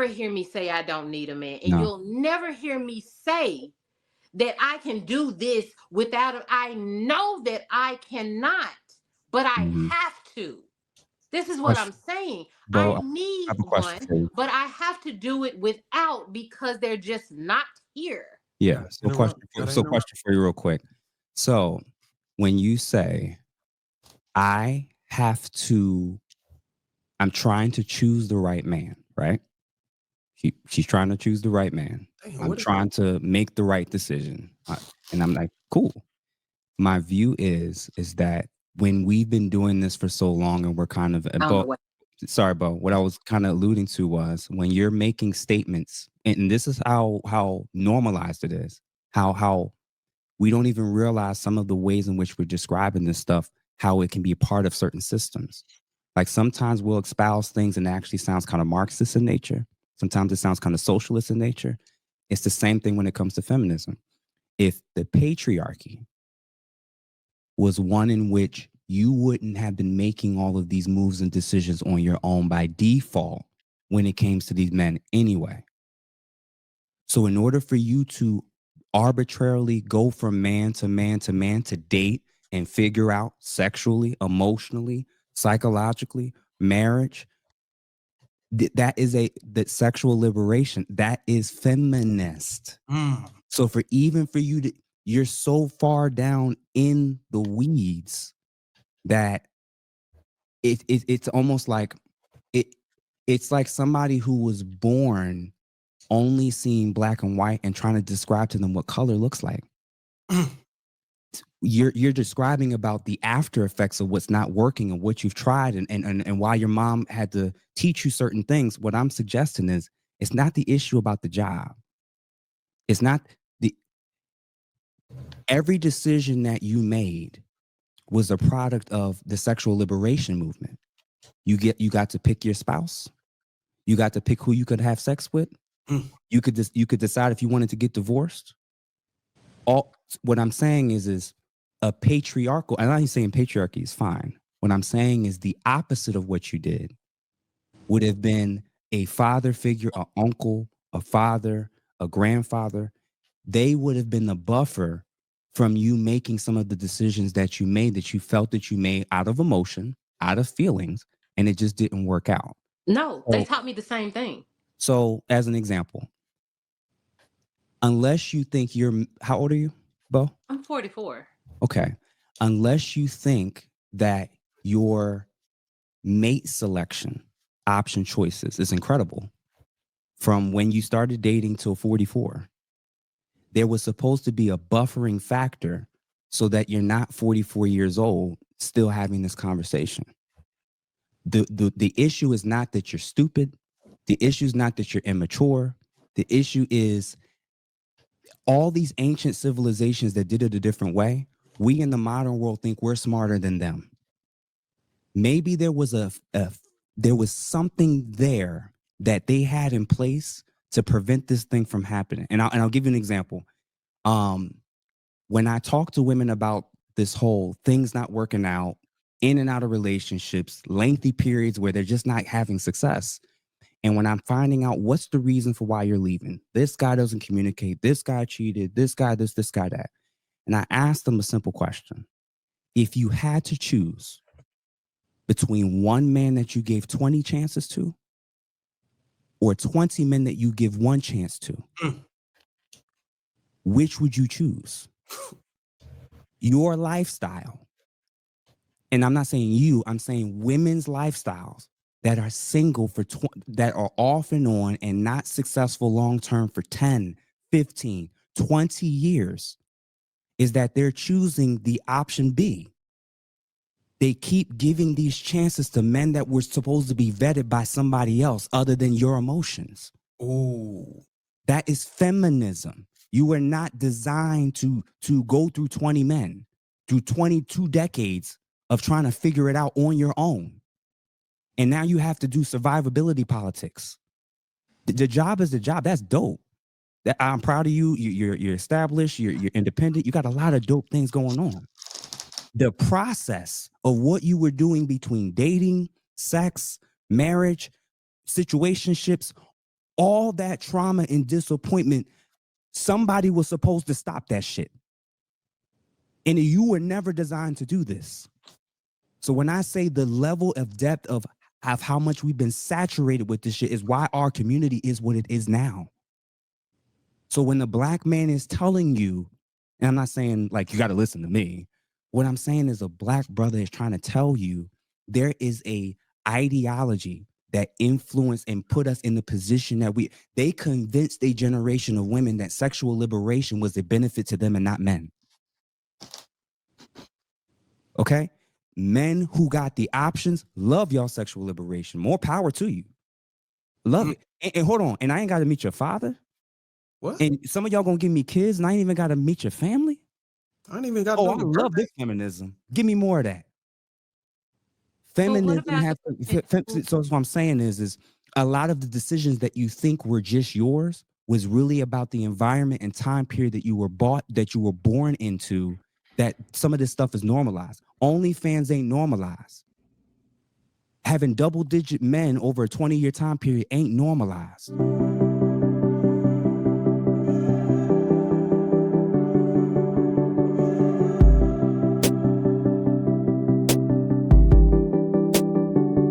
never hear me say I don't need a man. And No. you'll never hear me say that I can do this without it. I know that I cannot, but I Mhm. have to. This is what I'm Question, saying. I Bo. I need have a question one, for you. but I have to do it without because they're just not here. Yeah. Gotta interrupt. Gotta interrupt. Question for you, real quick. So, when you say I have to, I'm trying to choose the right man, right? She's trying to choose the right man. Damn, I'm what? trying to make the right decision, and I'm like, cool. My view is that when we've been doing this for so long, and we're kind of, I don't know Bo, what. sorry, Bo. What I was kind of alluding to was when you're making statements, and this is how normalized it is. How we don't even realize some of the ways in which we're describing this stuff, how it can be a part of certain systems. Like sometimes we'll espouse things and it actually sounds kind of Marxist in nature. Sometimes it sounds kind of socialist in nature. It's the same thing when it comes to feminism. If the patriarchy was one in which you wouldn't have been making all of these moves and decisions on your own by default when it came to these men anyway. So in order for you to arbitrarily go from man to man to man to date and figure out sexually, emotionally, psychologically, marriage, that sexual liberation, that is feminist. So for you to, you're so far down in the weeds that it's almost like it's like somebody who was born only seeing black and white and trying to describe to them what color looks like. You're describing about the after effects of what's not working and what you've tried and why your mom had to teach you certain things. What I'm suggesting is it's not the issue about the job. It's not every decision that you made was a product of the sexual liberation movement. You got to pick your spouse. You got to pick who you could have sex with. You could decide if you wanted to get divorced. What I'm saying is a patriarchal, and I'm not saying patriarchy is fine. What I'm saying is the opposite of what you did would have been a father figure, an uncle, a father, a grandfather. They would have been the buffer from you making some of the decisions that you made, that you felt that you made out of emotion, out of feelings, and it just didn't work out. No, they taught me the same thing. So as an example, unless you think how old are you, Bo? I'm 44. Okay. Unless you think that your mate selection option choices is incredible from when you started dating till 44, there was supposed to be a buffering factor so that you're not 44 years old still having this conversation. The issue is not that you're stupid. The issue is not that you're immature. The issue is all these ancient civilizations that did it a different way. We in the modern world think we're smarter than them. Maybe there was there was something there that they had in place to prevent this thing from happening. And I'll give you an example. When I talk to women about this whole things not working out, in and out of relationships, lengthy periods where they're just not having success. And when I'm finding out what's the reason for why you're leaving, this guy doesn't communicate, this guy cheated, this guy this guy that. And I asked them a simple question. If you had to choose between one man that you gave 20 chances to or 20 men that you give one chance to, which would you choose? Your lifestyle. And I'm not saying you, I'm saying women's lifestyles that are single that are off and on and not successful long-term for 10, 15, 20 years is that they're choosing the option B. They keep giving these chances to men that were supposed to be vetted by somebody else other than your emotions. Oh, that is feminism. You were not designed to go through 20 men, through 22 decades of trying to figure it out on your own. And now you have to do survivability politics. The job is the job. That's dope. I'm proud of you. You're established. You're independent. You got a lot of dope things going on. The process of what you were doing between dating, sex, marriage, situationships, all that trauma and disappointment, somebody was supposed to stop that shit. And you were never designed to do this. So when I say the level of depth of how much we've been saturated with this shit is why our community is what it is now. So when the black man is telling you, and I'm not saying like you got to listen to me, what I'm saying is a black brother is trying to tell you there is a ideology that influenced and put us in the position that they convinced a generation of women that sexual liberation was a benefit to them and not men. Okay? Men who got the options love y'all sexual liberation. More power to you. Love it. And hold on. And I ain't got to meet your father. What? And some of y'all gonna give me kids and I ain't even got to meet your family. I ain't even got to Oh, know I your love birthday. this feminism. Give me more of that. Feminism has so what I'm saying is a lot of the decisions that you think were just yours was really about the environment and time period that you were born into, that some of this stuff is normalized. OnlyFans ain't normalized. Having double-digit men over a 20-year time period ain't normalized.